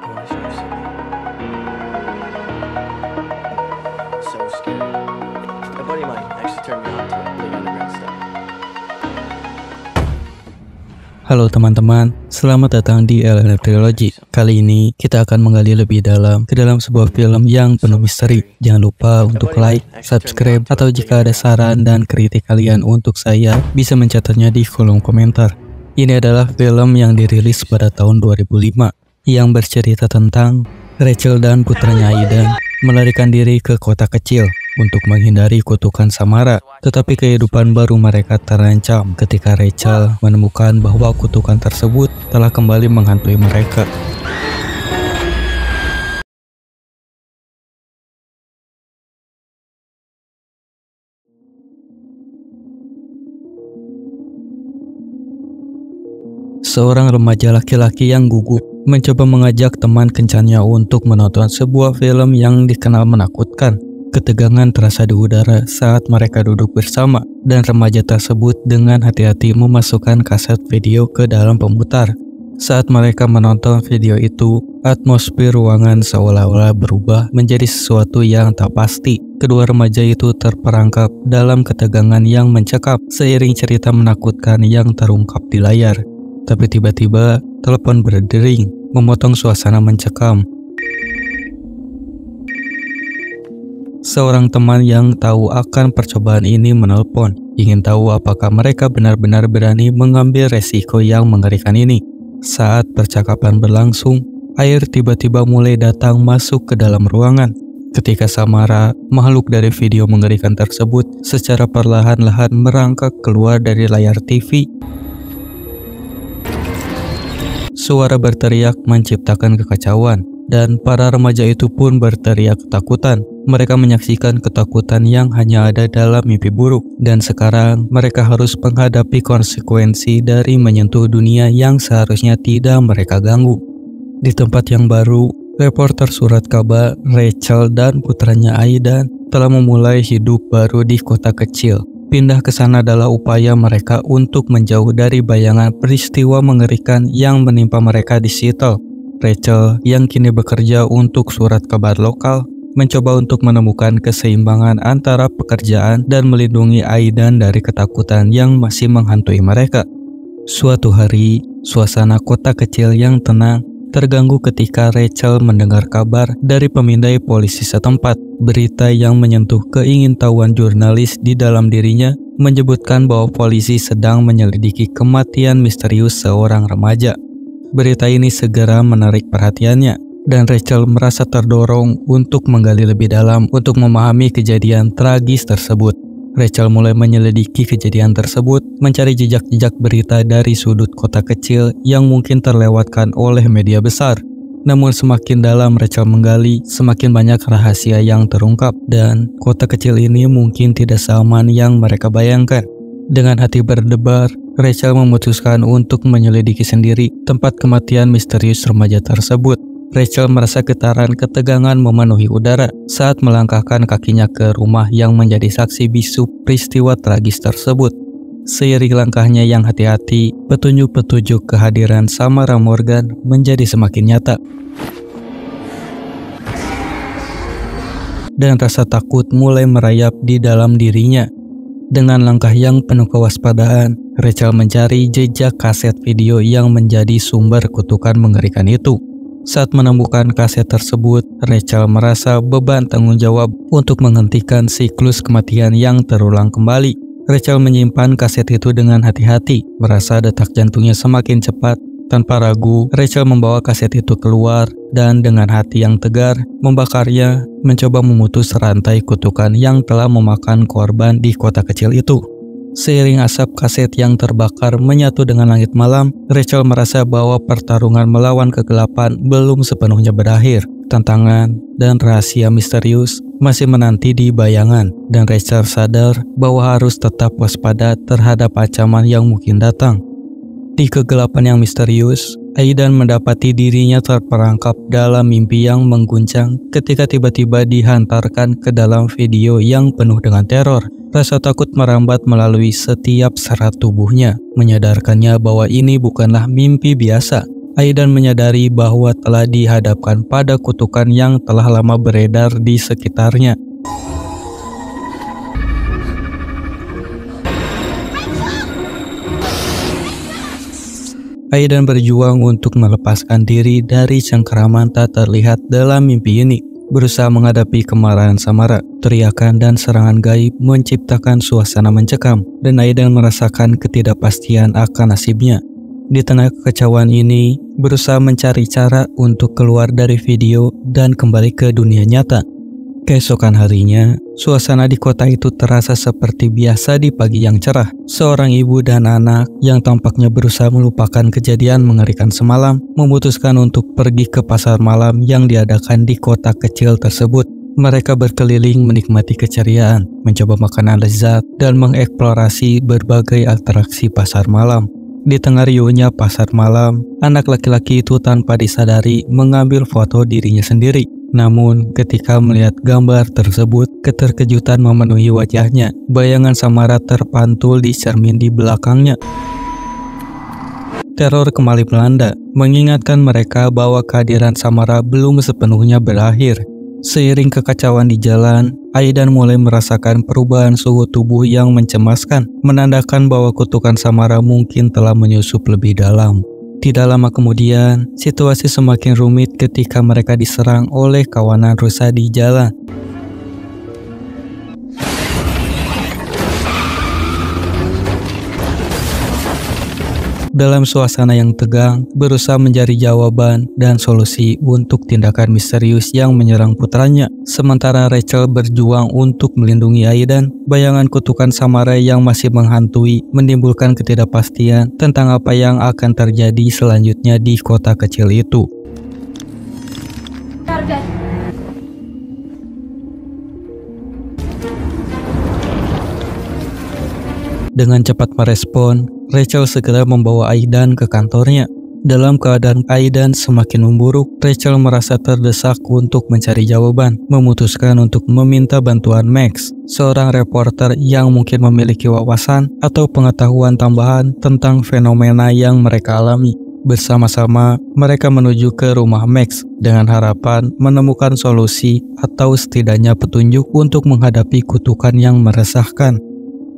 wanna show you something. So scary. A buddy of mine actually turned me on to it, the underground stuff. Halo teman-teman, selamat datang di LNF Trilogy. Kali ini kita akan menggali lebih dalam ke dalam sebuah film yang penuh misteri. Jangan lupa untuk like, subscribe, atau jika ada saran dan kritik kalian untuk saya, bisa mencatatnya di kolom komentar. Ini adalah film yang dirilis pada tahun 2005, yang bercerita tentang Rachel dan putranya Aidan melarikan diri ke kota kecil untuk menghindari kutukan Samara. Tetapi kehidupan baru mereka terancam ketika Rachel menemukan bahwa kutukan tersebut telah kembali menghantui mereka. Seorang remaja laki-laki yang gugup mencoba mengajak teman kencannya untuk menonton sebuah film yang dikenal menakutkan. Ketegangan terasa di udara saat mereka duduk bersama, dan remaja tersebut dengan hati-hati memasukkan kaset video ke dalam pemutar. Saat mereka menonton video itu, atmosfer ruangan seolah-olah berubah menjadi sesuatu yang tak pasti. Kedua remaja itu terperangkap dalam ketegangan yang mencekam seiring cerita menakutkan yang terungkap di layar. Tapi tiba-tiba, telepon berdering, memotong suasana mencekam. Seorang teman yang tahu akan percobaan ini menelpon, ingin tahu apakah mereka benar-benar berani mengambil resiko yang mengerikan ini. Saat percakapan berlangsung, air tiba-tiba mulai datang masuk ke dalam ruangan. Ketika Samara, makhluk dari video mengerikan tersebut, secara perlahan-lahan merangkak keluar dari layar TV. Suara berteriak menciptakan kekacauan, dan para remaja itu pun berteriak ketakutan. Mereka menyaksikan ketakutan yang hanya ada dalam mimpi buruk, dan sekarang mereka harus menghadapi konsekuensi dari menyentuh dunia yang seharusnya tidak mereka ganggu. Di tempat yang baru, reporter surat kabar Rachel dan putranya Aidan telah memulai hidup baru di kota kecil. Pindah ke sana adalah upaya mereka untuk menjauh dari bayangan peristiwa mengerikan yang menimpa mereka di Seattle. Rachel, yang kini bekerja untuk surat kabar lokal, mencoba untuk menemukan keseimbangan antara pekerjaan dan melindungi Aidan dari ketakutan yang masih menghantui mereka. Suatu hari, suasana kota kecil yang tenang terganggu ketika Rachel mendengar kabar dari pemindai polisi setempat. Berita yang menyentuh keingintahuan jurnalis di dalam dirinya menyebutkan bahwa polisi sedang menyelidiki kematian misterius seorang remaja. Berita ini segera menarik perhatiannya, dan Rachel merasa terdorong untuk menggali lebih dalam untuk memahami kejadian tragis tersebut. Rachel mulai menyelidiki kejadian tersebut, mencari jejak-jejak berita dari sudut kota kecil yang mungkin terlewatkan oleh media besar. Namun semakin dalam Rachel menggali, semakin banyak rahasia yang terungkap, dan kota kecil ini mungkin tidak seaman yang mereka bayangkan. Dengan hati berdebar, Rachel memutuskan untuk menyelidiki sendiri tempat kematian misterius remaja tersebut. Rachel merasa getaran ketegangan memenuhi udara saat melangkahkan kakinya ke rumah yang menjadi saksi bisu peristiwa tragis tersebut. Seiring langkahnya yang hati-hati, petunjuk-petunjuk kehadiran Samara Morgan menjadi semakin nyata. Dan rasa takut mulai merayap di dalam dirinya. Dengan langkah yang penuh kewaspadaan, Rachel mencari jejak kaset video yang menjadi sumber kutukan mengerikan itu. Saat menemukan kaset tersebut, Rachel merasa beban tanggung jawab untuk menghentikan siklus kematian yang terulang kembali. Rachel menyimpan kaset itu dengan hati-hati, merasa detak jantungnya semakin cepat. Tanpa ragu, Rachel membawa kaset itu keluar dan dengan hati yang tegar, membakarnya, mencoba memutus rantai kutukan yang telah memakan korban di kota kecil itu. Seiring asap kaset yang terbakar menyatu dengan langit malam, Rachel merasa bahwa pertarungan melawan kegelapan belum sepenuhnya berakhir. Tantangan dan rahasia misterius masih menanti di bayangan, dan Rachel sadar bahwa harus tetap waspada terhadap ancaman yang mungkin datang. Di kegelapan yang misterius, Aidan mendapati dirinya terperangkap dalam mimpi yang mengguncang ketika tiba-tiba dihantarkan ke dalam video yang penuh dengan teror. Rasa takut merambat melalui setiap serat tubuhnya, menyadarkannya bahwa ini bukanlah mimpi biasa. Aidan menyadari bahwa telah dihadapkan pada kutukan yang telah lama beredar di sekitarnya. Aidan berjuang untuk melepaskan diri dari cengkeraman tak terlihat dalam mimpi ini. Berusaha menghadapi kemarahan Samara, teriakan dan serangan gaib menciptakan suasana mencekam, dan Aidan merasakan ketidakpastian akan nasibnya. Di tengah kekacauan ini, berusaha mencari cara untuk keluar dari video dan kembali ke dunia nyata. Keesokan harinya, suasana di kota itu terasa seperti biasa di pagi yang cerah. Seorang ibu dan anak yang tampaknya berusaha melupakan kejadian mengerikan semalam, memutuskan untuk pergi ke pasar malam yang diadakan di kota kecil tersebut. Mereka berkeliling menikmati keceriaan, mencoba makanan lezat, dan mengeksplorasi berbagai atraksi pasar malam. Di tengah riuhnya pasar malam, anak laki-laki itu tanpa disadari mengambil foto dirinya sendiri. Namun, ketika melihat gambar tersebut, keterkejutan memenuhi wajahnya. Bayangan Samara terpantul di cermin di belakangnya. Teror kembali melanda, mengingatkan mereka bahwa kehadiran Samara belum sepenuhnya berakhir. Seiring kekacauan di jalan, Aidan mulai merasakan perubahan suhu tubuh yang mencemaskan, menandakan bahwa kutukan Samara mungkin telah menyusup lebih dalam. Tidak lama kemudian, situasi semakin rumit ketika mereka diserang oleh kawanan rusa di jalan. Dalam suasana yang tegang, berusaha mencari jawaban dan solusi untuk tindakan misterius yang menyerang putranya. Sementara Rachel berjuang untuk melindungi Aidan, bayangan kutukan Samara yang masih menghantui menimbulkan ketidakpastian tentang apa yang akan terjadi selanjutnya di kota kecil itu. Dengan cepat merespon, Rachel segera membawa Aidan ke kantornya. Dalam keadaan Aidan semakin memburuk, Rachel merasa terdesak untuk mencari jawaban, memutuskan untuk meminta bantuan Max, seorang reporter yang mungkin memiliki wawasan atau pengetahuan tambahan tentang fenomena yang mereka alami. Bersama-sama, mereka menuju ke rumah Max dengan harapan menemukan solusi atau setidaknya petunjuk untuk menghadapi kutukan yang meresahkan.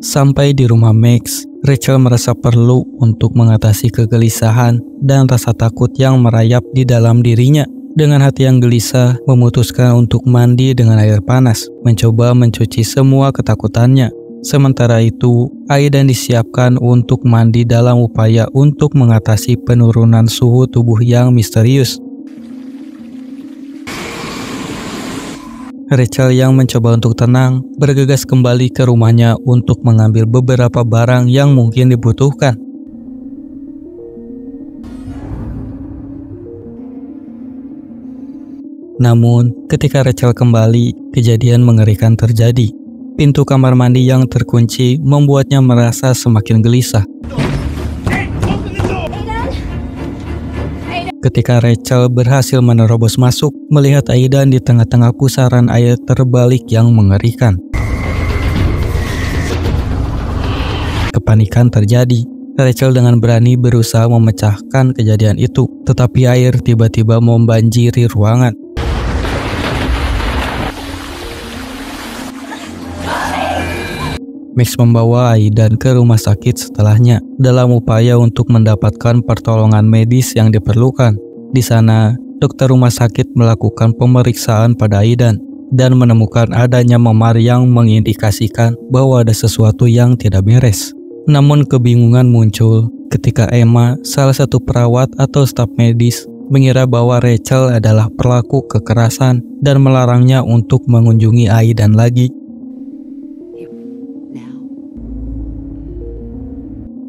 Sampai di rumah Max, Rachel merasa perlu untuk mengatasi kegelisahan dan rasa takut yang merayap di dalam dirinya. Dengan hati yang gelisah, memutuskan untuk mandi dengan air panas, mencoba mencuci semua ketakutannya. Sementara itu, Aidan disiapkan untuk mandi dalam upaya untuk mengatasi penurunan suhu tubuh yang misterius. Rachel yang mencoba untuk tenang, bergegas kembali ke rumahnya untuk mengambil beberapa barang yang mungkin dibutuhkan. Namun, ketika Rachel kembali, kejadian mengerikan terjadi. Pintu kamar mandi yang terkunci membuatnya merasa semakin gelisah. Ketika Rachel berhasil menerobos masuk, melihat Aidan di tengah-tengah pusaran air terbalik yang mengerikan. Kepanikan terjadi. Rachel dengan berani berusaha memecahkan kejadian itu, tetapi air tiba-tiba membanjiri ruangan. Max membawa Aidan ke rumah sakit setelahnya dalam upaya untuk mendapatkan pertolongan medis yang diperlukan. Di sana, dokter rumah sakit melakukan pemeriksaan pada Aidan dan menemukan adanya memar yang mengindikasikan bahwa ada sesuatu yang tidak beres. Namun kebingungan muncul ketika Emma, salah satu perawat atau staf medis, mengira bahwa Rachel adalah pelaku kekerasan dan melarangnya untuk mengunjungi Aidan lagi.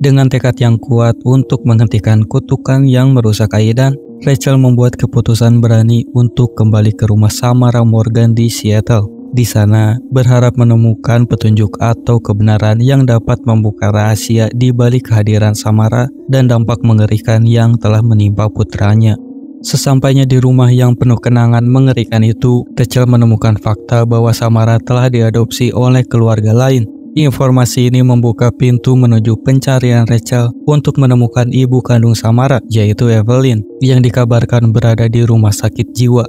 Dengan tekad yang kuat untuk menghentikan kutukan yang merusak Aidan, Rachel membuat keputusan berani untuk kembali ke rumah Samara Morgan di Seattle. Di sana, berharap menemukan petunjuk atau kebenaran yang dapat membuka rahasia di balik kehadiran Samara dan dampak mengerikan yang telah menimpa putranya. Sesampainya di rumah yang penuh kenangan mengerikan itu, Rachel menemukan fakta bahwa Samara telah diadopsi oleh keluarga lain. Informasi ini membuka pintu menuju pencarian Rachel untuk menemukan ibu kandung Samara, yaitu Evelyn, yang dikabarkan berada di rumah sakit jiwa.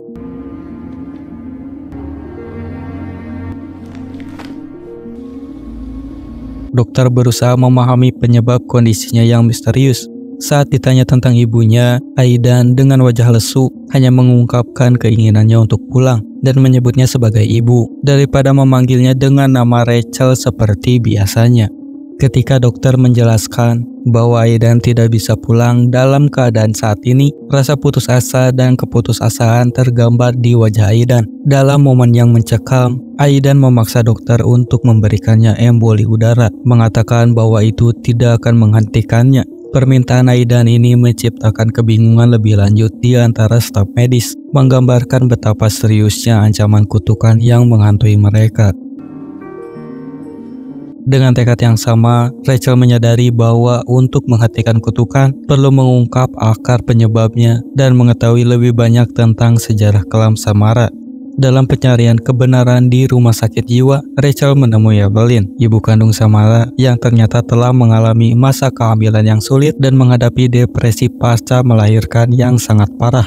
Dokter berusaha memahami penyebab kondisinya yang misterius. Saat ditanya tentang ibunya, Aidan dengan wajah lesu hanya mengungkapkan keinginannya untuk pulang dan menyebutnya sebagai ibu daripada memanggilnya dengan nama Rachel seperti biasanya. Ketika dokter menjelaskan bahwa Aidan tidak bisa pulang dalam keadaan saat ini, rasa putus asa dan keputusasaan tergambar di wajah Aidan. Dalam momen yang mencekam, Aidan memaksa dokter untuk memberikannya emboli udara, mengatakan bahwa itu tidak akan menghentikannya. Permintaan Aidan ini menciptakan kebingungan lebih lanjut di antara staf medis, menggambarkan betapa seriusnya ancaman kutukan yang menghantui mereka. Dengan tekad yang sama, Rachel menyadari bahwa untuk menghentikan kutukan perlu mengungkap akar penyebabnya dan mengetahui lebih banyak tentang sejarah kelam Samara. Dalam pencarian kebenaran di rumah sakit jiwa, Rachel menemui Evelyn, ibu kandung Samara yang ternyata telah mengalami masa kehamilan yang sulit dan menghadapi depresi pasca melahirkan yang sangat parah.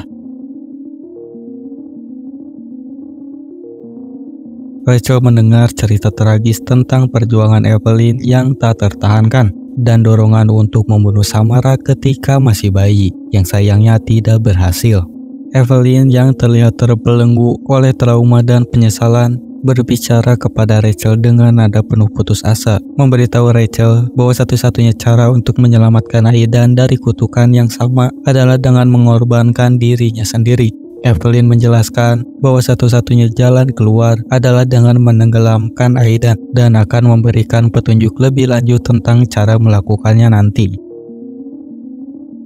Rachel mendengar cerita tragis tentang perjuangan Evelyn yang tak tertahankan dan dorongan untuk membunuh Samara ketika masih bayi, yang sayangnya tidak berhasil. Evelyn yang terlihat terbelenggu oleh trauma dan penyesalan berbicara kepada Rachel dengan nada penuh putus asa, memberitahu Rachel bahwa satu-satunya cara untuk menyelamatkan Aidan dari kutukan yang sama adalah dengan mengorbankan dirinya sendiri. Evelyn menjelaskan bahwa satu-satunya jalan keluar adalah dengan menenggelamkan Aidan dan akan memberikan petunjuk lebih lanjut tentang cara melakukannya nanti.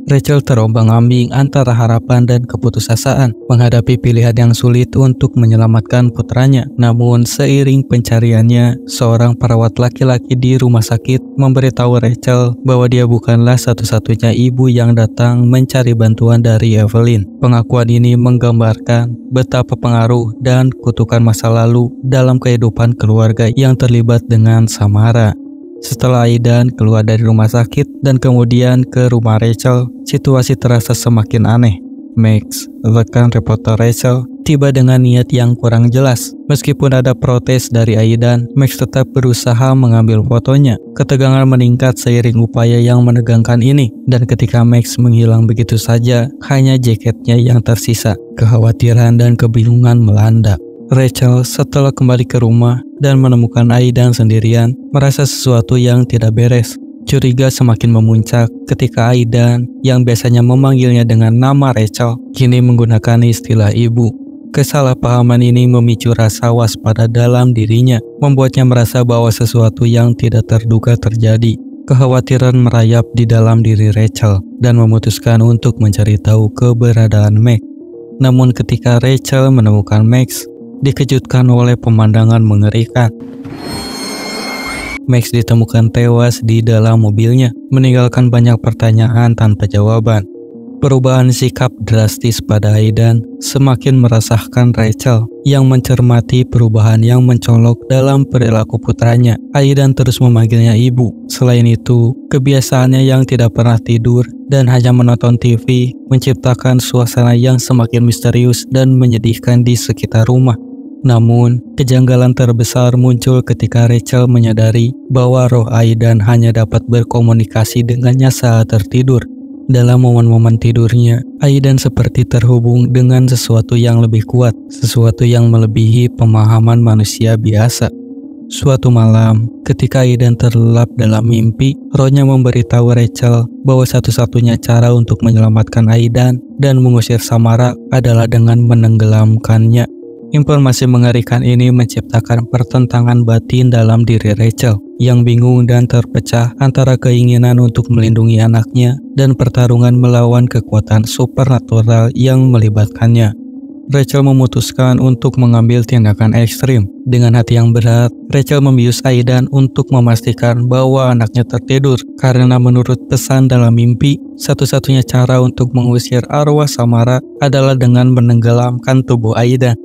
Rachel terombang-ambing antara harapan dan keputusasaan menghadapi pilihan yang sulit untuk menyelamatkan putranya. Namun seiring pencariannya, seorang perawat laki-laki di rumah sakit memberitahu Rachel bahwa dia bukanlah satu-satunya ibu yang datang mencari bantuan dari Evelyn. Pengakuan ini menggambarkan betapa pengaruh dan kutukan masa lalu dalam kehidupan keluarga yang terlibat dengan Samara. Setelah Aidan keluar dari rumah sakit dan kemudian ke rumah Rachel, situasi terasa semakin aneh. Max, rekan reporter Rachel, tiba dengan niat yang kurang jelas. Meskipun ada protes dari Aidan, Max tetap berusaha mengambil fotonya. Ketegangan meningkat seiring upaya yang menegangkan ini, dan ketika Max menghilang begitu saja, hanya jaketnya yang tersisa. Kekhawatiran dan kebingungan melanda Rachel setelah kembali ke rumah dan menemukan Aidan sendirian, merasa sesuatu yang tidak beres. Curiga semakin memuncak ketika Aidan, yang biasanya memanggilnya dengan nama Rachel, kini menggunakan istilah ibu. Kesalahpahaman ini memicu rasa waspada dalam dirinya, membuatnya merasa bahwa sesuatu yang tidak terduga terjadi. Kekhawatiran merayap di dalam diri Rachel dan memutuskan untuk mencari tahu keberadaan Max. Namun ketika Rachel menemukan Max, dikejutkan oleh pemandangan mengerikan. Max ditemukan tewas di dalam mobilnya, meninggalkan banyak pertanyaan tanpa jawaban. Perubahan sikap drastis pada Aidan semakin meresahkan Rachel, yang mencermati perubahan yang mencolok dalam perilaku putranya. Aidan terus memanggilnya ibu. Selain itu, kebiasaannya yang tidak pernah tidur dan hanya menonton TV menciptakan suasana yang semakin misterius dan menyedihkan di sekitar rumah. Namun, kejanggalan terbesar muncul ketika Rachel menyadari bahwa roh Aidan hanya dapat berkomunikasi dengannya saat tertidur. Dalam momen-momen tidurnya, Aidan seperti terhubung dengan sesuatu yang lebih kuat, sesuatu yang melebihi pemahaman manusia biasa. Suatu malam, ketika Aidan terlelap dalam mimpi, rohnya memberitahu Rachel bahwa satu-satunya cara untuk menyelamatkan Aidan dan mengusir Samara adalah dengan menenggelamkannya. Informasi mengerikan ini menciptakan pertentangan batin dalam diri Rachel, yang bingung dan terpecah antara keinginan untuk melindungi anaknya dan pertarungan melawan kekuatan supernatural yang melibatkannya. Rachel memutuskan untuk mengambil tindakan ekstrim. Dengan hati yang berat, Rachel membius Aidan untuk memastikan bahwa anaknya tertidur, karena menurut pesan dalam mimpi, satu-satunya cara untuk mengusir arwah Samara adalah dengan menenggelamkan tubuh Aidan.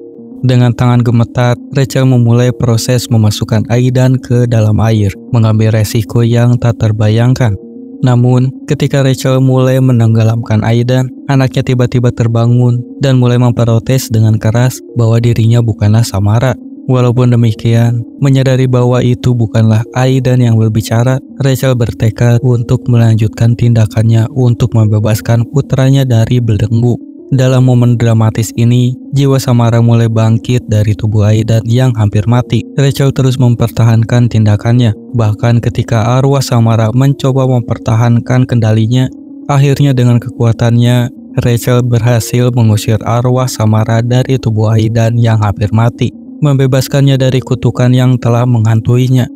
Dengan tangan gemetar, Rachel memulai proses memasukkan Aidan ke dalam air, mengambil resiko yang tak terbayangkan. Namun, ketika Rachel mulai menenggelamkan Aidan, anaknya tiba-tiba terbangun dan mulai memprotes dengan keras bahwa dirinya bukanlah Samara. Walaupun demikian, menyadari bahwa itu bukanlah Aidan yang berbicara, Rachel bertekad untuk melanjutkan tindakannya untuk membebaskan putranya dari belenggu. Dalam momen dramatis ini, jiwa Samara mulai bangkit dari tubuh Aidan yang hampir mati. Rachel terus mempertahankan tindakannya, bahkan ketika arwah Samara mencoba mempertahankan kendalinya, akhirnya dengan kekuatannya, Rachel berhasil mengusir arwah Samara dari tubuh Aidan yang hampir mati, membebaskannya dari kutukan yang telah menghantuinya.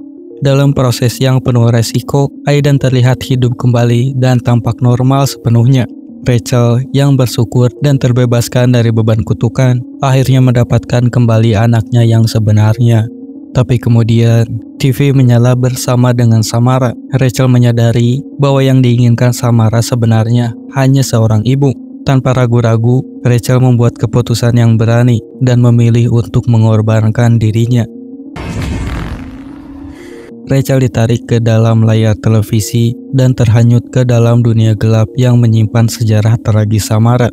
Dalam proses yang penuh resiko, Aidan terlihat hidup kembali dan tampak normal sepenuhnya. Rachel yang bersyukur dan terbebaskan dari beban kutukan akhirnya mendapatkan kembali anaknya yang sebenarnya. Tapi kemudian, TV menyala bersama dengan Samara. Rachel menyadari bahwa yang diinginkan Samara sebenarnya hanya seorang ibu. Tanpa ragu-ragu, Rachel membuat keputusan yang berani dan memilih untuk mengorbankan dirinya. Rachel ditarik ke dalam layar televisi dan terhanyut ke dalam dunia gelap yang menyimpan sejarah tragis Samara.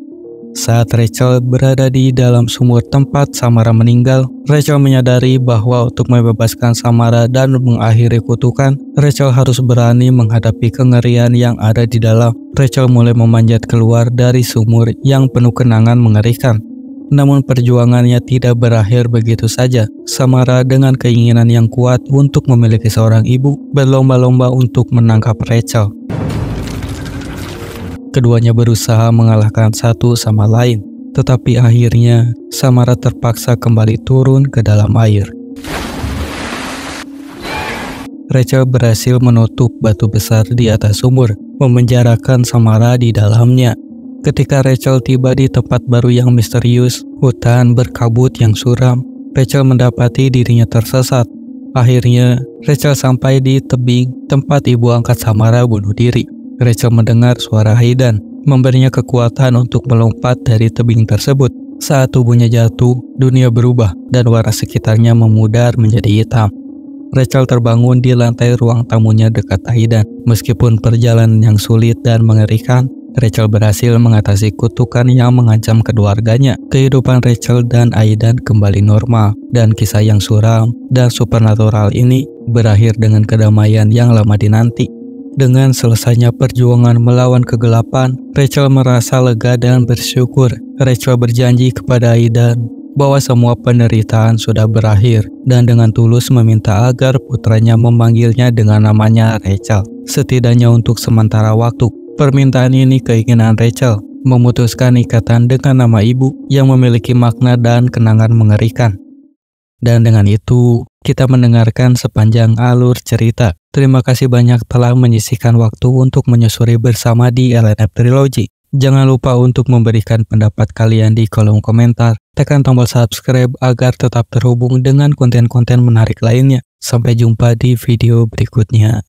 Saat Rachel berada di dalam sumur tempat Samara meninggal, Rachel menyadari bahwa untuk membebaskan Samara dan mengakhiri kutukan, Rachel harus berani menghadapi kengerian yang ada di dalam. Rachel mulai memanjat keluar dari sumur yang penuh kenangan mengerikan. Namun perjuangannya tidak berakhir begitu saja. Samara dengan keinginan yang kuat untuk memiliki seorang ibu berlomba-lomba untuk menangkap Rachel. Keduanya berusaha mengalahkan satu sama lain, tetapi akhirnya Samara terpaksa kembali turun ke dalam air. Rachel berhasil menutup batu besar di atas sumur, memenjarakan Samara di dalamnya. Ketika Rachel tiba di tempat baru yang misterius, hutan berkabut yang suram, Rachel mendapati dirinya tersesat. Akhirnya, Rachel sampai di tebing tempat ibu angkat Samara bunuh diri. Rachel mendengar suara Aidan, memberinya kekuatan untuk melompat dari tebing tersebut. Saat tubuhnya jatuh, dunia berubah dan warna sekitarnya memudar menjadi hitam. Rachel terbangun di lantai ruang tamunya dekat Aidan. Meskipun perjalanan yang sulit dan mengerikan, Rachel berhasil mengatasi kutukan yang mengancam keluarganya. Kehidupan Rachel dan Aidan kembali normal, dan kisah yang suram dan supernatural ini berakhir dengan kedamaian yang lama dinanti. Dengan selesainya perjuangan melawan kegelapan, Rachel merasa lega dan bersyukur. Rachel berjanji kepada Aidan bahwa semua penderitaan sudah berakhir dan dengan tulus meminta agar putranya memanggilnya dengan namanya Rachel, setidaknya untuk sementara waktu. Permintaan ini keinginan Rachel, memutuskan ikatan dengan nama ibu yang memiliki makna dan kenangan mengerikan. Dan dengan itu, kita mendengarkan sepanjang alur cerita. Terima kasih banyak telah menyisihkan waktu untuk menyusuri bersama di LNF Trilogy. Jangan lupa untuk memberikan pendapat kalian di kolom komentar. Tekan tombol subscribe agar tetap terhubung dengan konten-konten menarik lainnya. Sampai jumpa di video berikutnya.